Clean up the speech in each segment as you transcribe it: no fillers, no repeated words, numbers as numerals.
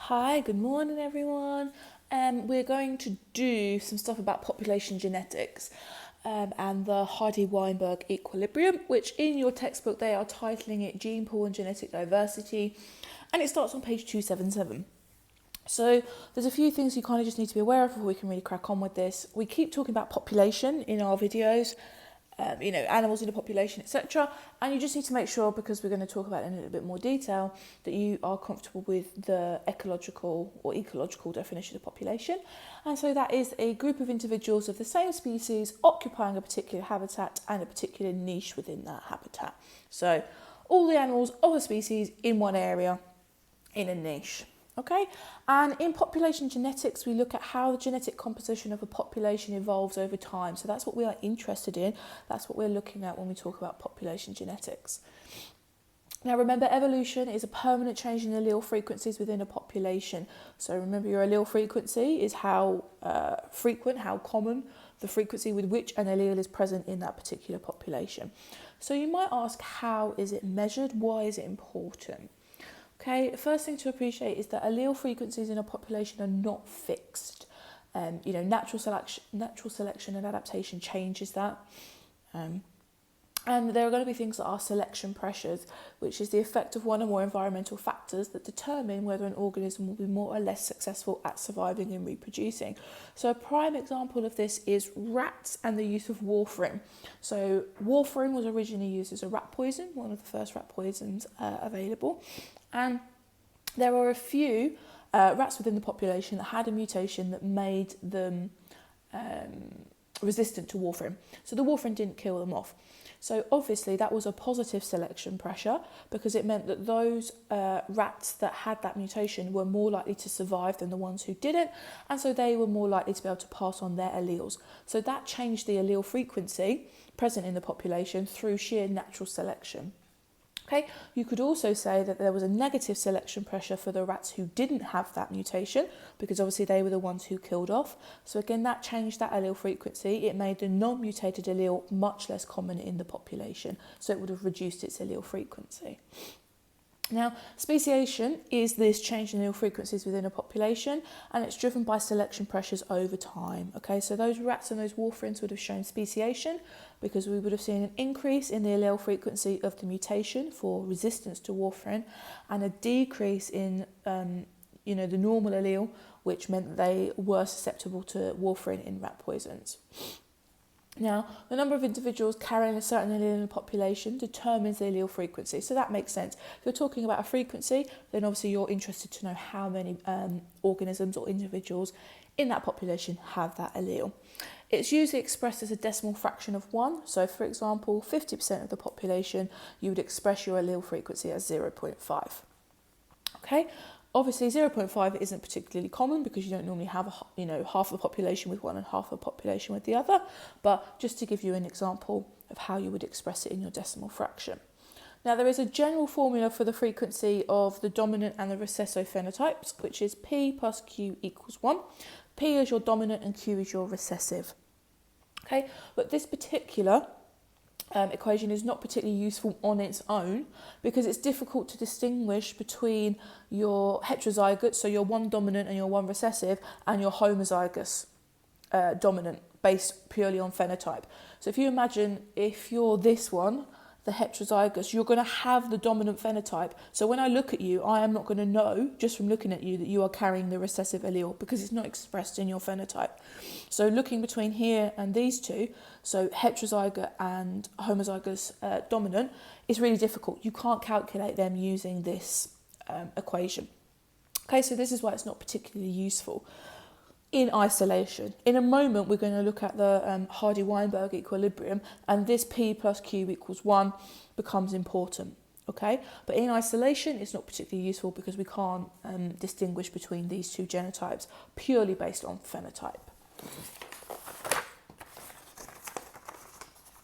Hi, good morning everyone. We're going to do some stuff about population genetics and the Hardy-Weinberg equilibrium, which in your textbook they are titling it Gene Pool and Genetic Diversity, and it starts on page 277. So there's a few things you kind of just need to be aware of before we can really crack on with this. We keep talking about population in our videos, animals in a population, etc. And you just need to make sure, because we're going to talk about it in a little bit more detail, that you are comfortable with the ecological or ecological definition of population. And so that is a group of individuals of the same species occupying a particular habitat and a particular niche within that habitat. So all the animals of a species in one area in a niche. Okay, and in population genetics, we look at how the genetic composition of a population evolves over time. So that's what we are interested in. That's what we're looking at when we talk about population genetics. Now remember, evolution is a permanent change in allele frequencies within a population. So remember, your allele frequency is how frequent, how common, the frequency with which an allele is present in that particular population. So you might ask, how is it measured? Why is it important? Okay, the first thing to appreciate is that allele frequencies in a population are not fixed. Natural selection and adaptation changes that. And there are going to be things that are selection pressures, which is the effect of one or more environmental factors that determine whether an organism will be more or less successful at surviving and reproducing. So a prime example of this is rats and the use of warfarin. So warfarin was originally used as a rat poison, one of the first rat poisons available. And there are a few rats within the population that had a mutation that made them resistant to warfarin. So the warfarin didn't kill them off. So obviously that was a positive selection pressure, because it meant that those rats that had that mutation were more likely to survive than the ones who didn't, and so they were more likely to be able to pass on their alleles. So that changed the allele frequency present in the population through sheer natural selection. Okay, you could also say that there was a negative selection pressure for the rats who didn't have that mutation, because obviously they were the ones who killed off. So again, that changed that allele frequency. It made the non-mutated allele much less common in the population, so it would have reduced its allele frequency. Now, speciation is this change in allele frequencies within a population, and it's driven by selection pressures over time. Okay, so those rats and those warfarins would have shown speciation, because we would have seen an increase in the allele frequency of the mutation for resistance to warfarin, and a decrease in the normal allele, which meant they were susceptible to warfarin in rat poisons. Now, the number of individuals carrying a certain allele in a population determines the allele frequency, so that makes sense. If you're talking about a frequency, then obviously you're interested to know how many organisms or individuals in that population have that allele. It's usually expressed as a decimal fraction of 1, so for example, 50% of the population, you would express your allele frequency as 0.5. Okay? Obviously, 0.5 isn't particularly common, because you don't normally have half the population with one and half the population with the other, but just to give you an example of how you would express it in your decimal fraction. Now, there is a general formula for the frequency of the dominant and the recessive phenotypes, which is P plus Q equals 1. P is your dominant and Q is your recessive. Okay, but this particular equation is not particularly useful on its own, because it's difficult to distinguish between your heterozygotes, so your one dominant and your one recessive, and your homozygous dominant, based purely on phenotype. So if you imagine, if you're this one, the heterozygous, you're going to have the dominant phenotype. So when I look at you, I am not going to know, just from looking at you, that you are carrying the recessive allele, because it's not expressed in your phenotype. So looking between here and these two, so heterozygote and homozygous dominant, is really difficult. You can't calculate them using this equation. Okay, so this is why it's not particularly useful in isolation. In a moment, we're going to look at the Hardy-Weinberg equilibrium, and this P plus Q equals 1 becomes important. Okay, but in isolation, it's not particularly useful, because we can't distinguish between these two genotypes purely based on phenotype.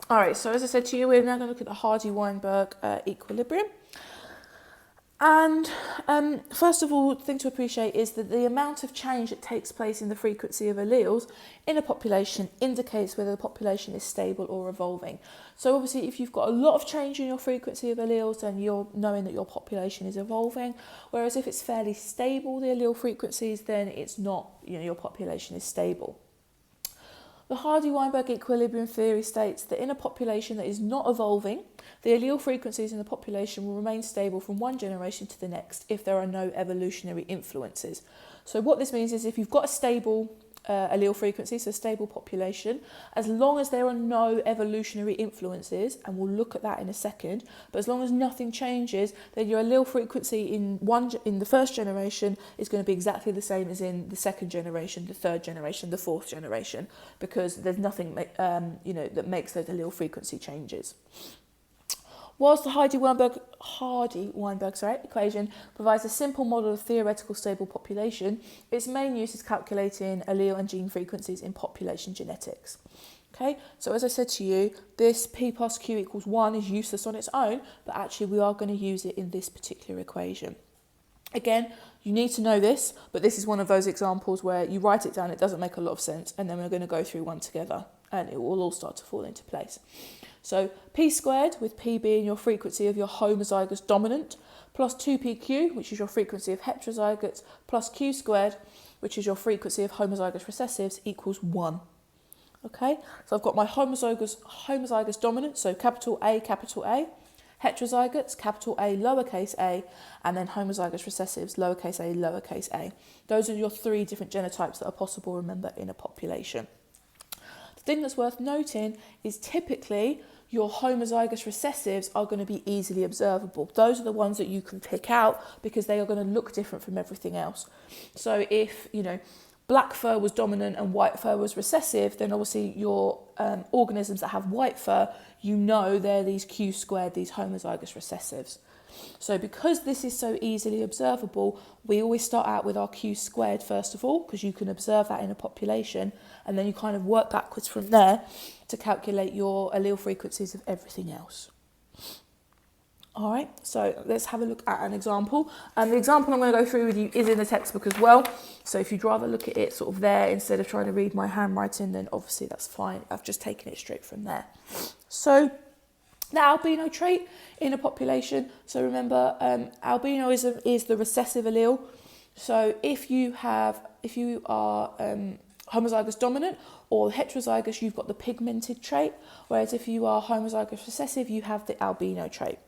All right, so as I said to you, we're now going to look at the Hardy-Weinberg equilibrium. And first of all, the thing to appreciate is that the amount of change that takes place in the frequency of alleles in a population indicates whether the population is stable or evolving. So obviously, if you've got a lot of change in your frequency of alleles, then you're knowing that your population is evolving. Whereas if it's fairly stable, the allele frequencies, then it's not, your population is stable. The Hardy-Weinberg equilibrium theory states that in a population that is not evolving, the allele frequencies in the population will remain stable from one generation to the next if there are no evolutionary influences. So what this means is if you've got a stable allele frequency, so stable population, as long as there are no evolutionary influences, and we'll look at that in a second, but as long as nothing changes, then your allele frequency in the first generation is going to be exactly the same as in the second generation, the third generation, the fourth generation, because there's nothing that makes those allele frequency changes. Whilst the Hardy-Weinberg equation provides a simple model of theoretical stable population, its main use is calculating allele and gene frequencies in population genetics. Okay, so as I said to you, this P plus Q equals 1 is useless on its own, but actually we are going to use it in this particular equation. Again, you need to know this, but this is one of those examples where you write it down, it doesn't make a lot of sense, and then we're going to go through one together, and it will all start to fall into place. So P squared, with P being your frequency of your homozygous dominant, plus 2PQ, which is your frequency of heterozygotes, plus Q squared, which is your frequency of homozygous recessives, equals 1. Okay, so I've got my homozygous dominant, so capital A, heterozygotes, capital A, lowercase a, and then homozygous recessives, lowercase a. Those are your 3 different genotypes that are possible, remember, in a population. The thing that's worth noting is typically your homozygous recessives are going to be easily observable. Those are the ones that you can pick out because they are going to look different from everything else. So if, black fur was dominant and white fur was recessive, then obviously your organisms that have white fur, they're these Q squared, these homozygous recessives. So because this is so easily observable, we always start out with our Q squared first of all, because you can observe that in a population, and then you kind of work backwards from there to calculate your allele frequencies of everything else. All right, so let's have a look at an example. The example I'm going to go through with you is in the textbook as well. So if you'd rather look at it sort of there instead of trying to read my handwriting, then obviously that's fine. I've just taken it straight from there. So the albino trait in a population. So remember, albinoism is the recessive allele. So if you are homozygous dominant or heterozygous, you've got the pigmented trait. Whereas if you are homozygous recessive, you have the albino trait.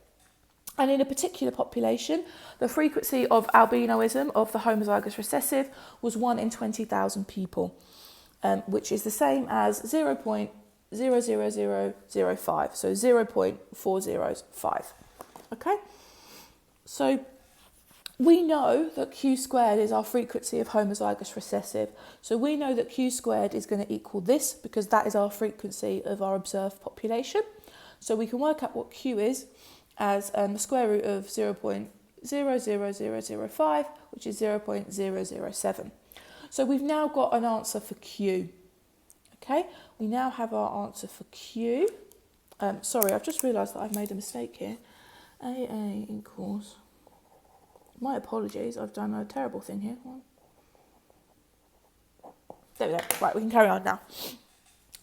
And in a particular population, the frequency of albinoism of the homozygous recessive was 1 in 20,000 people, which is the same as 0.00005, so 0.405. Okay, so we know that Q squared is our frequency of homozygous recessive. So we know that Q squared is going to equal this because that is our frequency of our observed population. So we can work out what Q is as the square root of 0.00005, which is 0.007. So we've now got an answer for Q. Okay, we now have our answer for Q. Sorry, I've just realised that I've made a mistake here. AA equals... My apologies, I've done a terrible thing here. There we go. Right, we can carry on now.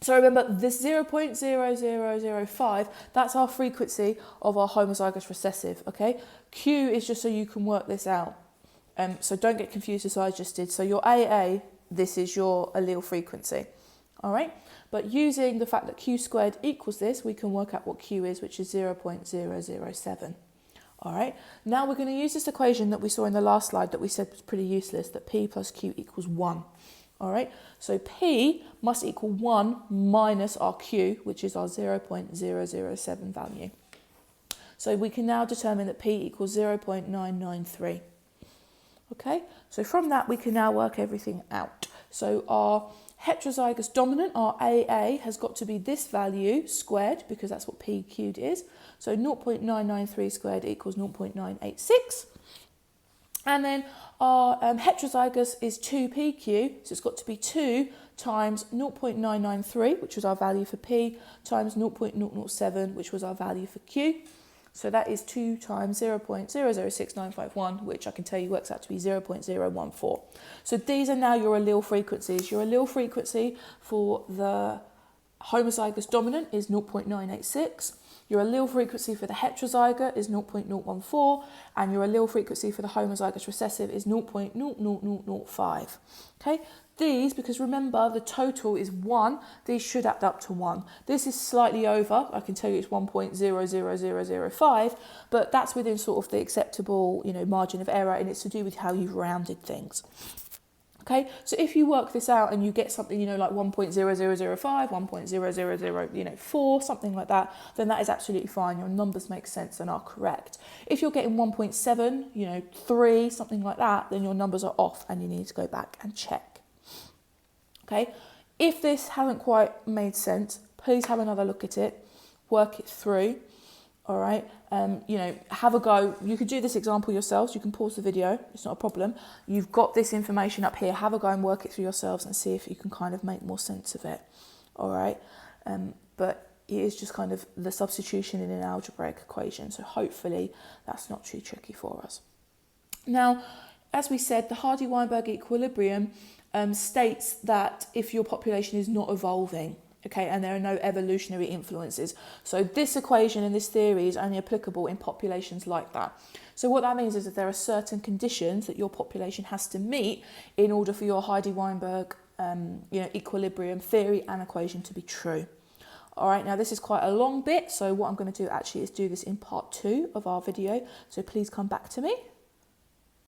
So remember, this 0.0005, that's our frequency of our homozygous recessive, okay? Q is just so you can work this out. So don't get confused as I just did. So your AA, this is your allele frequency, all right? But using the fact that Q squared equals this, we can work out what Q is, which is 0.007. All right, now we're going to use this equation that we saw in the last slide that we said was pretty useless, that P plus Q equals 1. All right, so P must equal 1 minus our Q, which is our 0.007 value. So we can now determine that P equals 0.993. Okay, so from that we can now work everything out. So our heterozygous dominant, our AA, has got to be this value squared, because that's what P cubed is. So 0.993 squared equals 0.986. And then our heterozygous is 2PQ, so it's got to be 2 times 0.993, which was our value for P, times 0.007, which was our value for Q. So that is 2 times 0.006951, which I can tell you works out to be 0.014. So these are now your allele frequencies. Your allele frequency for the homozygous dominant is 0.986. Your allele frequency for the heterozygote is 0.014, and your allele frequency for the homozygous recessive is 0.00005. Okay, these, because remember the total is 1, these should add up to 1. This is slightly over, I can tell you it's 1.00005, but that's within sort of the acceptable, margin of error, and it's to do with how you've rounded things. Okay, so if you work this out and you get something, like 1.0005, 1.0004, something like that, then that is absolutely fine. Your numbers make sense and are correct. If you're getting 1.7, 3, something like that, then your numbers are off and you need to go back and check. Okay, if this hasn't quite made sense, please have another look at it, work it through. All right, have a go. You could do this example yourselves. You can pause the video. It's not a problem. You've got this information up here. Have a go and work it through yourselves and see if you can kind of make more sense of it. All right, but it is just kind of the substitution in an algebraic equation. So hopefully that's not too tricky for us. Now, as we said, the Hardy-Weinberg equilibrium states that if your population is not evolving, okay, and there are no evolutionary influences. So this equation and this theory is only applicable in populations like that. So what that means is that there are certain conditions that your population has to meet in order for your Hardy-Weinberg equilibrium theory and equation to be true. All right, now this is quite a long bit, so what I'm going to do actually is do this in part 2 of our video. So please come back to me.